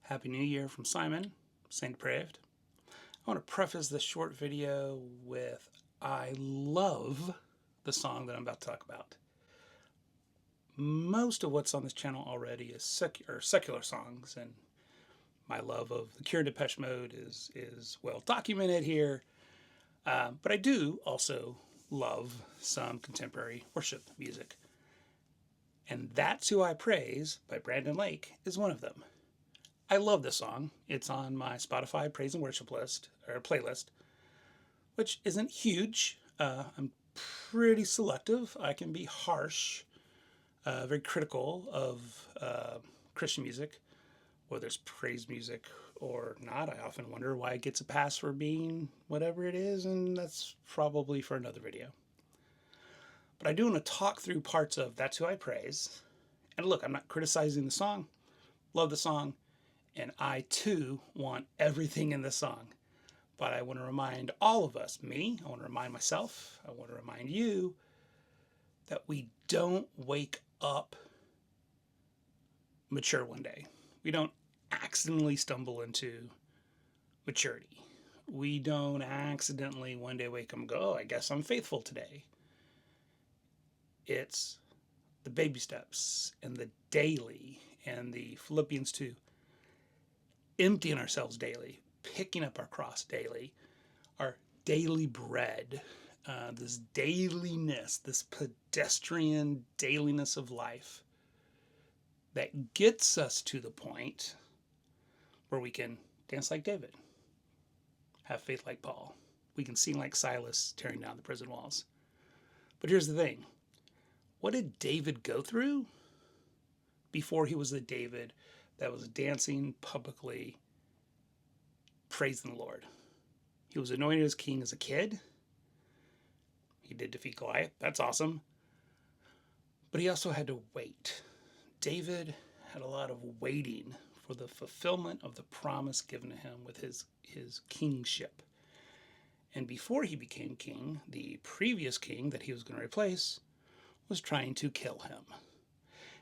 Happy New Year from Simon, Saint Depraved. I want to preface this short video with I love the song that I'm about to talk about. Most of what's on this channel already is secular songs, and my love of the Cure and Depeche Mode is well documented here. But I do also love some contemporary worship music. And That's Who I Praise by Brandon Lake is one of them. I love this song. It's on my Spotify praise and worship list or playlist, which isn't huge. I'm pretty selective. I can be harsh, very critical of Christian music, whether it's praise music or not. I often wonder why it gets a pass for being whatever it is, and that's probably for another video. But I do want to talk through parts of That's Who I Praise. And look, I'm not criticizing the song. Love the song. And I too want everything in the song. But I want to remind all of us, I want to remind myself, I want to remind you that we don't wake up mature one day. We don't accidentally stumble into maturity. We don't accidentally one day wake up and go, oh, I guess I'm faithful today. It's the baby steps and the daily and the Philippians 2. Emptying ourselves daily, picking up our cross daily, our daily bread, this dailiness, this pedestrian dailiness of life that gets us to the point where we can dance like David, have faith like Paul. We can sing like Silas tearing down the prison walls. But here's the thing. What did David go through before he was the David that was dancing publicly, praising the Lord? He was anointed as king as a kid. He did defeat Goliath. That's awesome. But he also had to wait. David had a lot of waiting for the fulfillment of the promise given to him with his kingship. And before he became king, the previous king that he was going to replace was trying to kill him.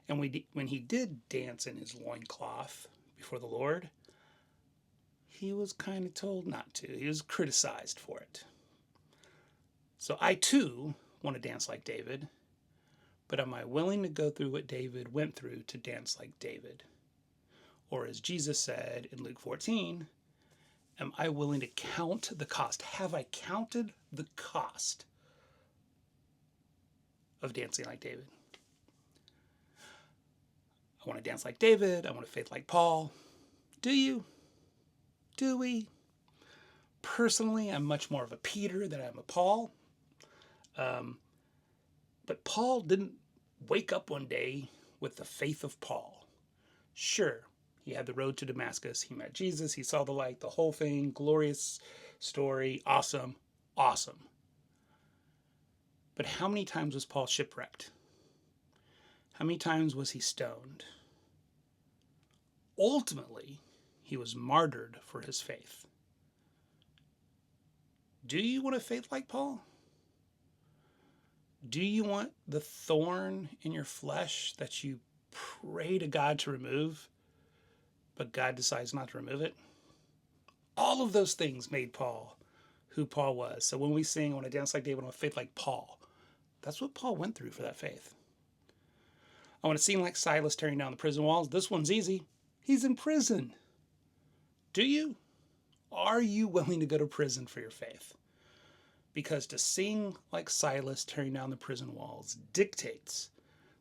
And when he did dance in his loincloth before the Lord, he was kind of told not to. He was criticized for it. So I too want to dance like David, but am I willing to go through what David went through to dance like David? Or as Jesus said in Luke 14, am I willing to count the cost? Have I counted the cost of dancing like David? I want to dance like David. I want to faith like Paul. Do you? Do we? Personally, I'm much more of a Peter than I'm a Paul. But Paul didn't wake up one day with the faith of Paul. Sure, he had the road to Damascus. He met Jesus. He saw the light, the whole thing. Glorious story. Awesome. Awesome. But how many times was Paul shipwrecked? How many times was he stoned? Ultimately, he was martyred for his faith. Do you want a faith like Paul? Do you want the thorn in your flesh that you pray to God to remove, but God decides not to remove it? All of those things made Paul who Paul was. So when we sing, I want to dance like David, I want to faith like Paul, that's what Paul went through for that faith. I want to sing like Silas tearing down the prison walls. This one's easy. He's in prison. Do you? Are you willing to go to prison for your faith? Because to sing like Silas tearing down the prison walls dictates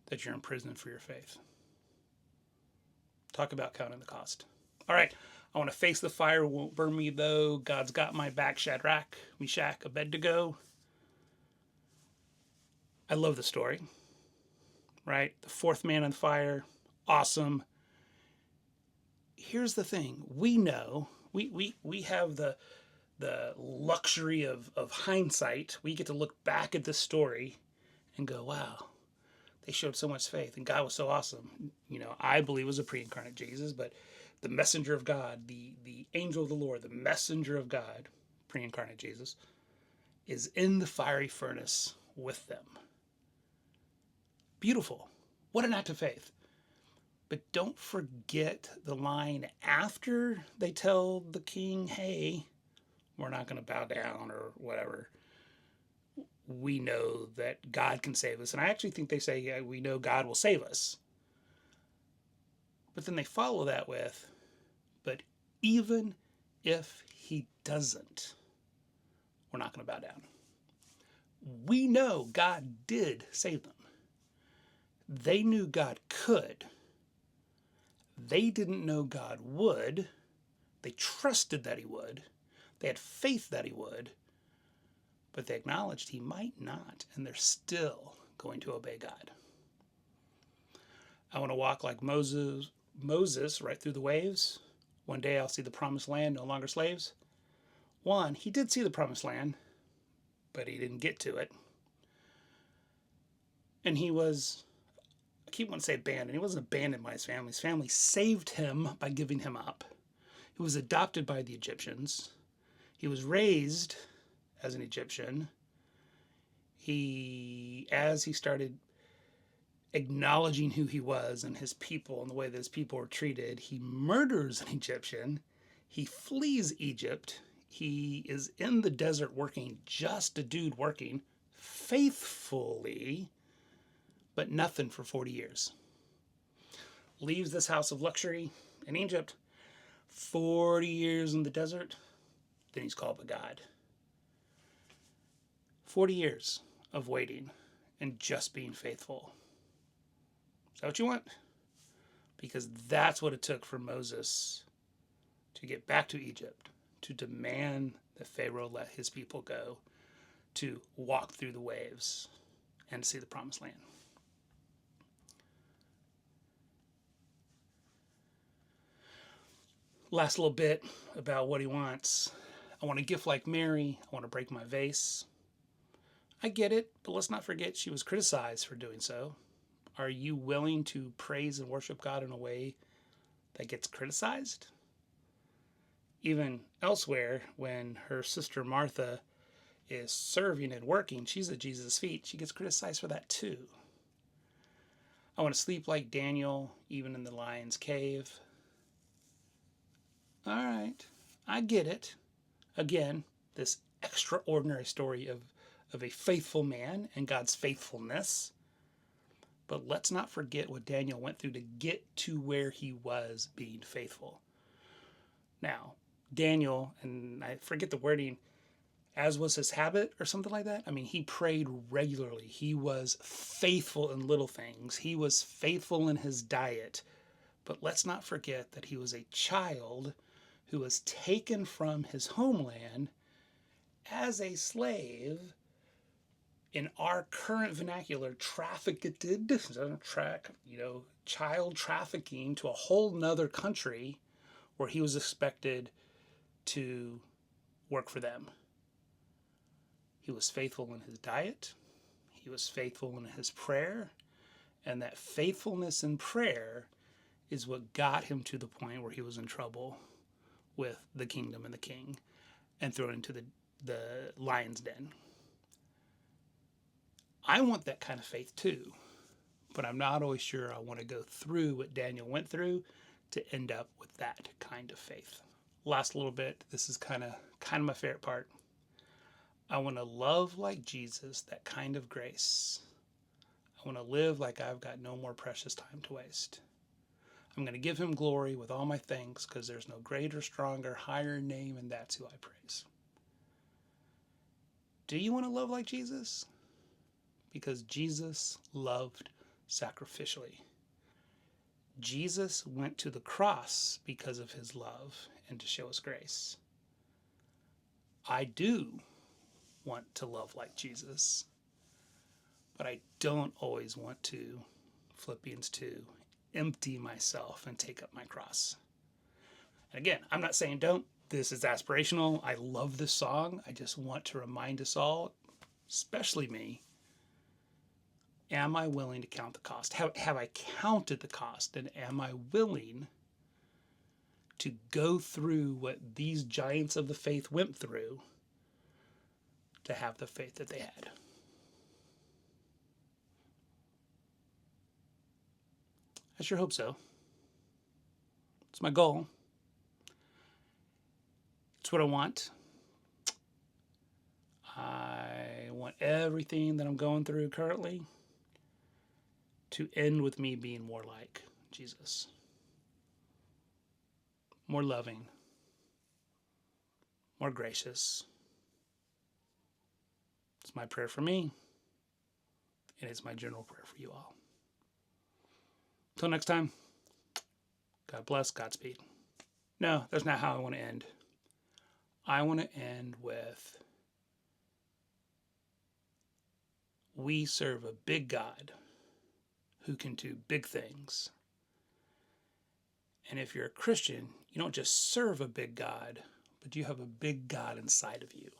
that you're in prison for your faith. Talk about counting the cost. All right, I want to face the fire, won't burn me though. God's got my back, Shadrach, Meshach, Abednego. I love the story, right? The fourth man on fire, awesome. Here's the thing. We know, we have the luxury of hindsight. We get to look back at this story and go, wow, they showed so much faith and God was so awesome. You know, I believe it was a pre-incarnate Jesus, but the messenger of God, the angel of the Lord, the messenger of God, pre-incarnate Jesus, is in the fiery furnace with them. Beautiful. What an act of faith. But don't forget the line after they tell the king, hey, we're not going to bow down or whatever. We know that God can save us. And I actually think they say, yeah, we know God will save us. But then they follow that with, but even if he doesn't, we're not going to bow down. We know God did save them. They knew God could. They didn't know God would. They trusted that he would. They had faith that he would. But they acknowledged he might not, and they're still going to obey God. I want to walk like Moses right through the waves. One day I'll see the promised land, no longer slaves. One, he did see the promised land, but he didn't get to it. And he was, I keep wanting to say abandoned. He wasn't abandoned by his family. His family saved him by giving him up. He was adopted by the Egyptians. He was raised as an Egyptian. As he started acknowledging who he was and his people and the way that his people were treated, he murders an Egyptian. He flees Egypt. He is in the desert working, just a dude working faithfully, but nothing for 40 years. Leaves this house of luxury in Egypt, 40 years in the desert, then he's called by God. 40 years of waiting and just being faithful. Is that what you want? Because that's what it took for Moses to get back to Egypt, to demand that Pharaoh let his people go, to walk through the waves and see the promised land. Last little bit about what he wants. I want a gift like Mary. I want to break my vase. I get it, but let's not forget she was criticized for doing so. Are you willing to praise and worship God in a way that gets criticized? Even elsewhere, when her sister Martha is serving and working, she's at Jesus' feet, she gets criticized for that too. I want to sleep like Daniel, even in the lion's cave. All right, I get it. Again, this extraordinary story of a faithful man and God's faithfulness. But let's not forget what Daniel went through to get to where he was being faithful. Now, Daniel, and I forget the wording, as was his habit or something like that. I mean, he prayed regularly. He was faithful in little things. He was faithful in his diet. But let's not forget that he was a child who was taken from his homeland as a slave, in our current vernacular, trafficked, child trafficking to a whole nother country where he was expected to work for them. He was faithful in his diet. He was faithful in his prayer. And that faithfulness in prayer is what got him to the point where he was in trouble with the kingdom and the king and thrown into the lion's den. I want that kind of faith too, but I'm not always sure I want to go through what Daniel went through to end up with that kind of faith. Last little bit, this is kind of my favorite part. I want to love like Jesus, that kind of grace. I want to live like I've got no more precious time to waste. I'm going to give him glory with all my thanks because there's no greater, stronger, higher name, and that's who I praise. Do you want to love like Jesus? Because Jesus loved sacrificially. Jesus went to the cross because of his love and to show us grace. I do want to love like Jesus, but I don't always want to, Philippians 2, empty myself and take up my cross. And again, I'm not saying don't. This is aspirational. I love this song. I just want to remind us all, especially me, am I willing to count the cost? Have I counted the cost? And am I willing to go through what these giants of the faith went through to have the faith that they had? I sure hope so. It's my goal. It's what I want. I want everything that I'm going through currently to end with me being more like Jesus, more loving, more gracious. It's my prayer for me, and it's my general prayer for you all. Until next time, God bless, Godspeed. No, that's not how I want to end. I want to end with, we serve a big God who can do big things. And if you're a Christian, you don't just serve a big God, but you have a big God inside of you.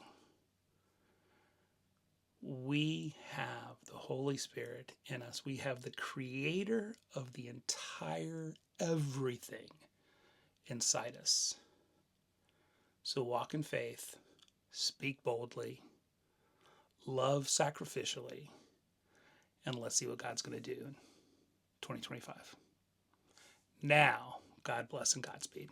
We have the Holy Spirit in us. We have the creator of the entire everything inside us. So walk in faith, speak boldly, love sacrificially, and let's see what God's going to do in 2025. Now, God bless and Godspeed.